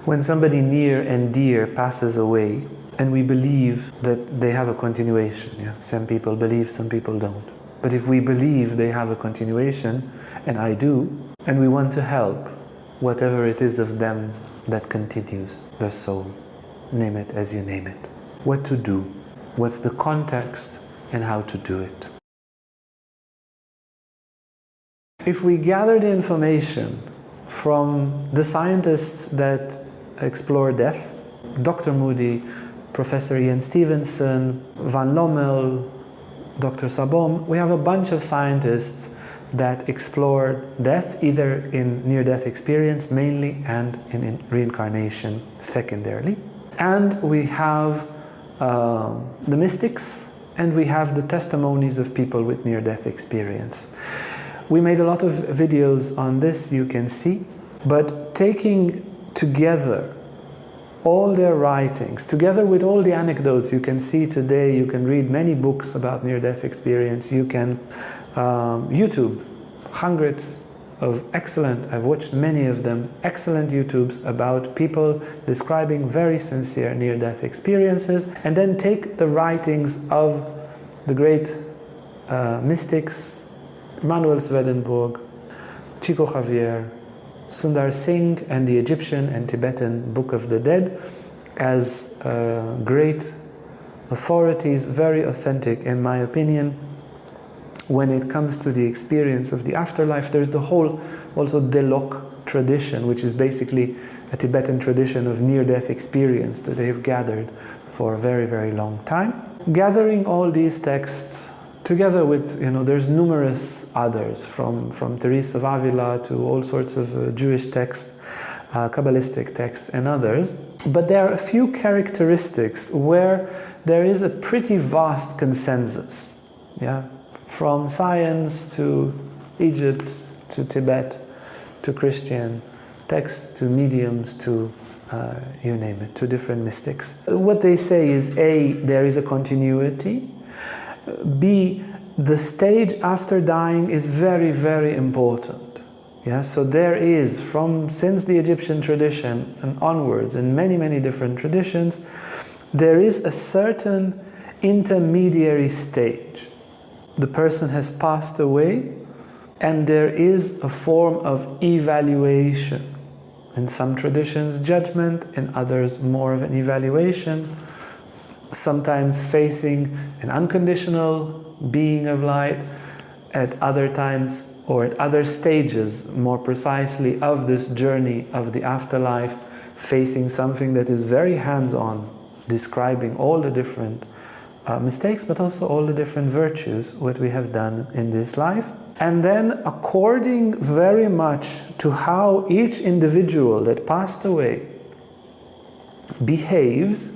When somebody near and dear passes away, and we believe that they have a continuation, yeah? Some people believe, some people don't. But if we believe they have a continuation, and I do, and we want to help whatever it is of them that continues, their soul, name it as you name it. What to do, what's the context, and how to do it. If we gather the information from the scientists that explore death, Dr. Moody, Professor Ian Stevenson, Van Lommel, Dr. Sabom, we have a bunch of scientists that explore death, either in near-death experience mainly and in reincarnation secondarily. And we have the mystics, and we have the testimonies of people with near-death experience. We made a lot of videos on this, you can see, but taking together all their writings, together with all the anecdotes you can see today, you can read many books about near-death experience, you can YouTube hundreds of excellent, I've watched many of them, excellent YouTubes about people describing very sincere near-death experiences, and then take the writings of the great mystics, Manuel Swedenborg, Chico Javier, Sundar Singh, and the Egyptian and Tibetan Book of the Dead as great authorities, very authentic in my opinion. When it comes to the experience of the afterlife, there's the whole also Delok tradition, which is basically a Tibetan tradition of near-death experience that they've gathered for a very, very long time. Gathering all these texts together with, there's numerous others, from Teresa of Avila to all sorts of Jewish texts, Kabbalistic texts and others. But there are a few characteristics where there is a pretty vast consensus, yeah? From science to Egypt to Tibet to Christian texts to mediums to you name it, to different mystics. What they say is A, there is a continuity. B, the stage after dying is very, very important. Yeah, so there is, since the Egyptian tradition and onwards, in many, many different traditions, there is a certain intermediary stage. The person has passed away, and there is a form of evaluation. In some traditions, judgment, in others, more of an evaluation, sometimes facing an unconditional being of light, at other times, or at other stages, more precisely, of this journey of the afterlife, facing something that is very hands-on, describing all the different mistakes, but also all the different virtues, what we have done in this life. And then, according very much to how each individual that passed away behaves,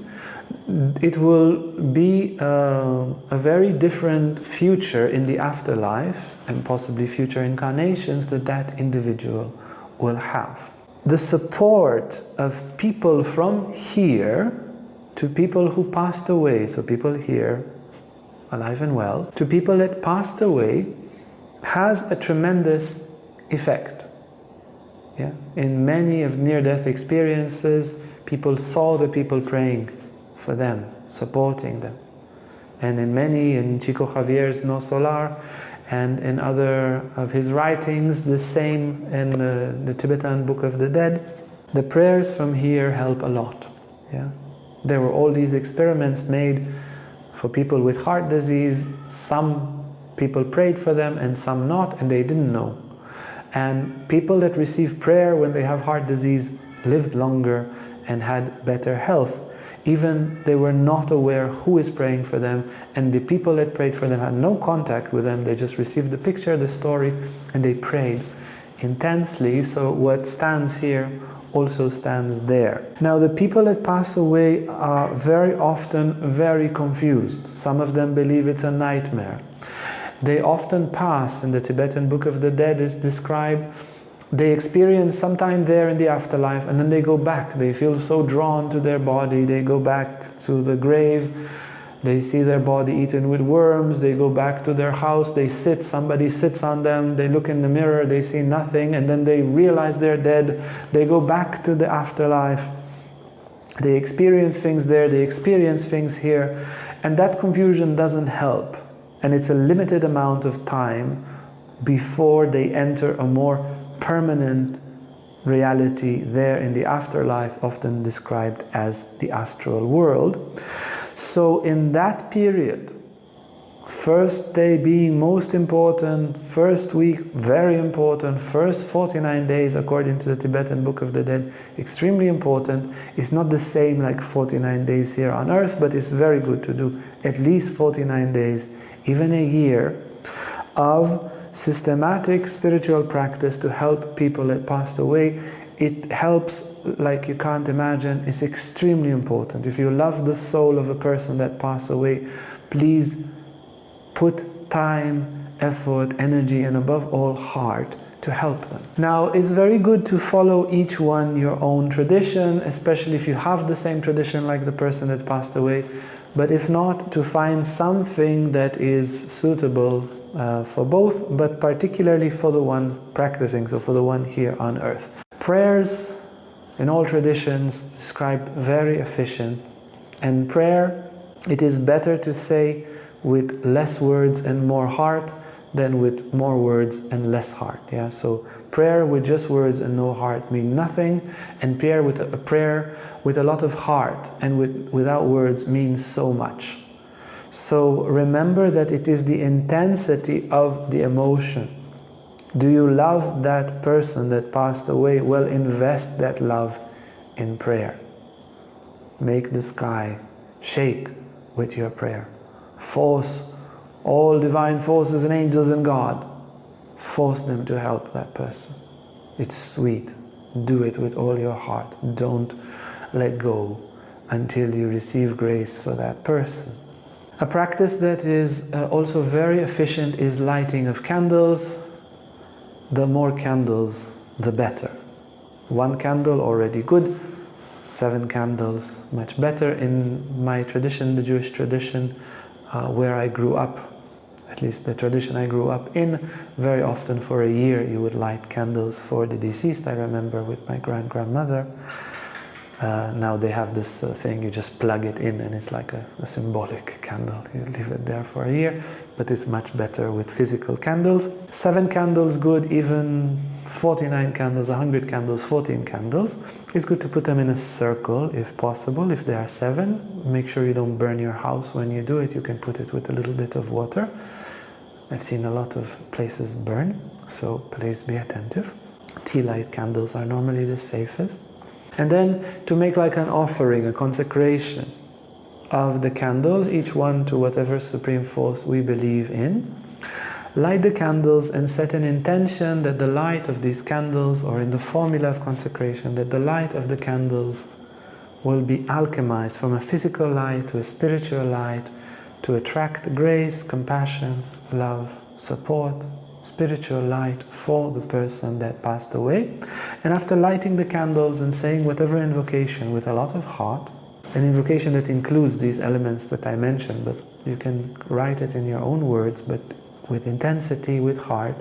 it will be a very different future in the afterlife, and possibly future incarnations that individual will have. The support of people from here to people who passed away, so people here, alive and well, to people that passed away, has a tremendous effect. Yeah? In many of near-death experiences, people saw the people praying for them, supporting them. And in Chico Javier's No Solar, and in other of his writings, the same in the Tibetan Book of the Dead, the prayers from here help a lot. Yeah? There were all these experiments made for people with heart disease. Some people prayed for them and some not, and they didn't know. And people that receive prayer when they have heart disease lived longer and had better health. Even they were not aware who is praying for them, and the people that prayed for them had no contact with them. They just received the picture, the story, and they prayed intensely. So what stands here also stands there. Now, the people that pass away are very often very confused. Some of them believe it's a nightmare. They often pass, in the Tibetan Book of the Dead is described, they experience some time there in the afterlife, and then they go back. They feel so drawn to their body, they go back to the grave. They see their body eaten with worms, they go back to their house, they sit, somebody sits on them, they look in the mirror, they see nothing, and then they realize they're dead. They go back to the afterlife. They experience things there, they experience things here, and that confusion doesn't help. And it's a limited amount of time before they enter a more permanent reality there in the afterlife, often described as the astral world. So in that period, first day being most important, first week very important, first 49 days according to the Tibetan Book of the Dead, extremely important. It's not the same like 49 days here on earth, but it's very good to do at least 49 days, even a year, of systematic spiritual practice to help people that passed away. It helps like you can't imagine. It's extremely important. If you love the soul of a person that passed away, please put time, effort, energy, and above all, heart to help them. Now, it's very good to follow each one your own tradition, especially if you have the same tradition like the person that passed away. But if not, to find something that is suitable for both, but particularly for the one practicing, so for the one here on earth. Prayers in all traditions described very efficient, and prayer, it is better to say with less words and more heart than with more words and less heart. Yeah, so prayer with just words and no heart mean nothing, and prayer with a lot of heart and without words means so much. So remember that it is the intensity of the emotion. Do you love that person that passed away? Well, invest that love in prayer. Make the sky shake with your prayer. Force all divine forces and angels and God. Force them to help that person. It's sweet. Do it with all your heart. Don't let go until you receive grace for that person. A practice that is also very efficient is lighting of candles. The more candles, the better. 1 candle, already good. 7 candles, much better. In my tradition, the Jewish tradition, where I grew up, at least the tradition I grew up in, very often for a year you would light candles for the deceased. I remember with my grandmother. Now they have this thing, you just plug it in and it's like a symbolic candle. You leave it there for a year, but it's much better with physical candles. 7 candles good, even 49 candles, 100 candles, 14 candles. It's good to put them in a circle if possible. If there are 7, make sure you don't burn your house when you do it. You can put it with a little bit of water. I've seen a lot of places burn, so please be attentive. Tea light candles are normally the safest. And then to make like an offering, a consecration of the candles, each one to whatever supreme force we believe in. Light the candles and set an intention that the light of these candles, or in the formula of consecration, that the light of the candles will be alchemized from a physical light to a spiritual light to attract grace, compassion, love, support, spiritual light for the person that passed away. And after lighting the candles and saying whatever invocation with a lot of heart, an invocation that includes these elements that I mentioned, but you can write it in your own words, but with intensity, with heart,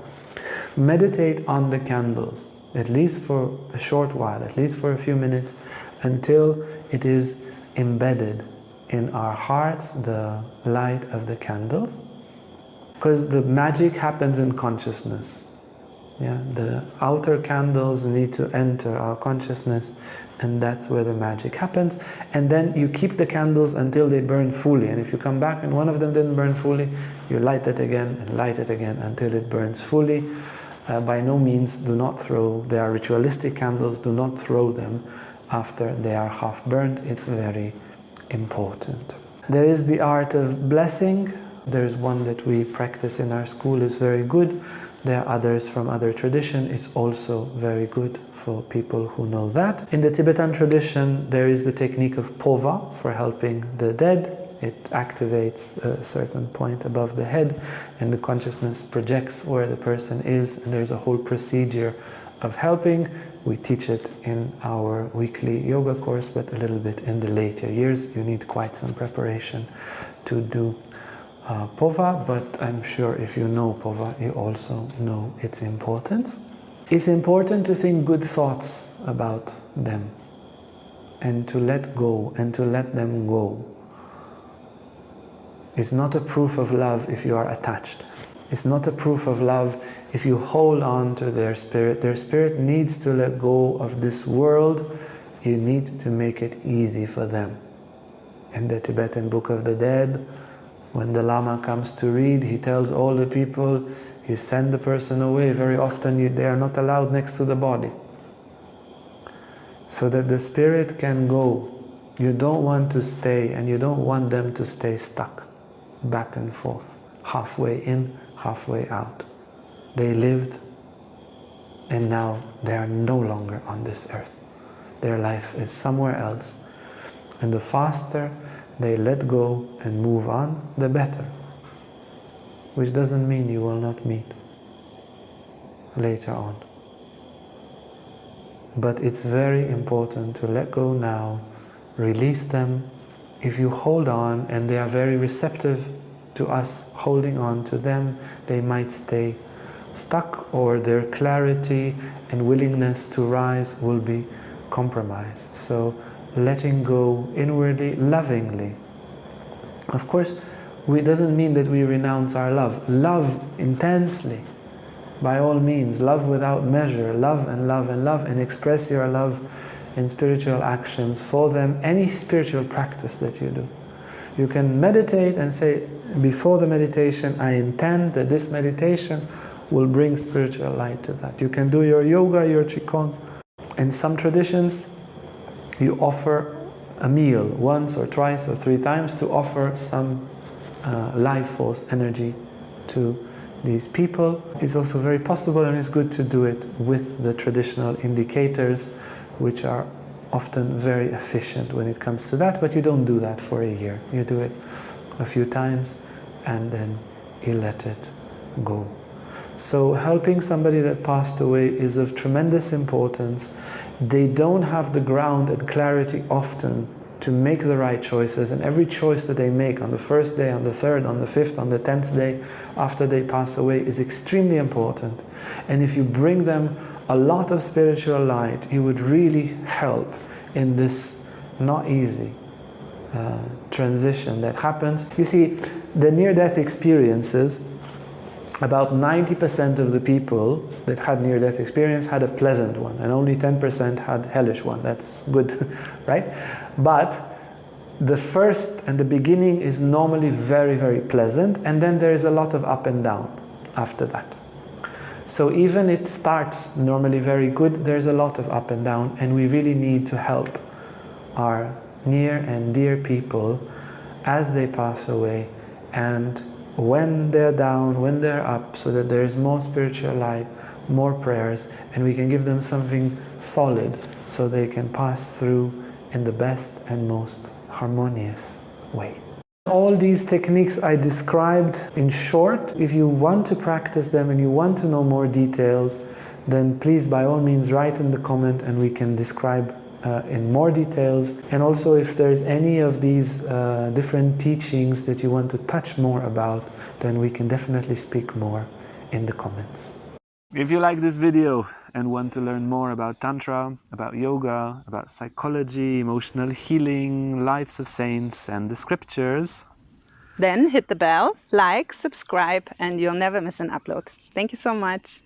meditate on the candles, at least for a short while, at least for a few minutes, until it is embedded in our hearts, the light of the candles. Because the magic happens in consciousness. Yeah? The outer candles need to enter our consciousness, and that's where the magic happens. And then you keep the candles until they burn fully. And if you come back and one of them didn't burn fully, you light it again and light it again until it burns fully. By no means do not throw, they are ritualistic candles, do not throw them after they are half burned. It's very important. There is the art of blessing. There's one that we practice in our school, is very good. There are others from other tradition. It's also very good for people who know that. In the Tibetan tradition, there is the technique of Powa for helping the dead. It activates a certain point above the head and the consciousness projects where the person is, and there's a whole procedure of helping. We teach it in our weekly yoga course, but a little bit in the later years. You need quite some preparation to do Powa, but I'm sure if you know Powa, you also know its importance. It's important to think good thoughts about them and to let go and to let them go. It's not a proof of love if you are attached. It's not a proof of love if you hold on to their spirit. Their spirit needs to let go of this world. You need to make it easy for them. In the Tibetan Book of the Dead, when the Lama comes to read, he tells all the people, you send the person away. Very often they are not allowed next to the body, so that the spirit can go. You don't want to stay, and you don't want them to stay stuck back and forth, halfway in, halfway out. They lived, and now they are no longer on this earth. Their life is somewhere else. And the faster they let go and move on, the better. Which doesn't mean you will not meet later on. But it's very important to let go now, release them. If you hold on and they are very receptive to us holding on to them, they might stay stuck, or their clarity and willingness to rise will be compromised. So letting go inwardly, lovingly. Of course, it doesn't mean that we renounce our love. Love intensely, by all means. Love without measure. Love and love and love, and express your love in spiritual actions for them. Any spiritual practice that you do. You can meditate and say, before the meditation, I intend that this meditation will bring spiritual light to that. You can do your yoga, your qigong. In some traditions, you offer a meal once or twice or 3 times to offer some life force energy to these people. It's also very possible, and it's good to do it with the traditional indicators, which are often very efficient when it comes to that, but you don't do that for a year. You do it a few times and then you let it go. So helping somebody that passed away is of tremendous importance. They don't have the ground and clarity often to make the right choices, and every choice that they make on the first day, on the third, on the fifth, on the 10th day after they pass away is extremely important. And if you bring them a lot of spiritual light, you would really help in this not easy transition that happens. You see, the near-death experiences, about 90% of the people that had near-death experience had a pleasant one, and only 10% had hellish one. That's good, right? But the first and the beginning is normally very, very pleasant, and then there is a lot of up and down after that. So even it starts normally very good, there's a lot of up and down, and we really need to help our near and dear people as they pass away, and when they're down, when they're up, so that there is more spiritual light, more prayers, and we can give them something solid so they can pass through in the best and most harmonious way. All these techniques I described in short. If you want to practice them and you want to know more details, then please by all means write in the comment and we can describe in more details. And also if there's any of these different teachings that you want to touch more about, then we can definitely speak more in the comments. If you like this video and want to learn more about Tantra, about yoga, about psychology, emotional healing, lives of saints and the scriptures, then hit the bell, like, subscribe, and you'll never miss an upload. Thank you so much.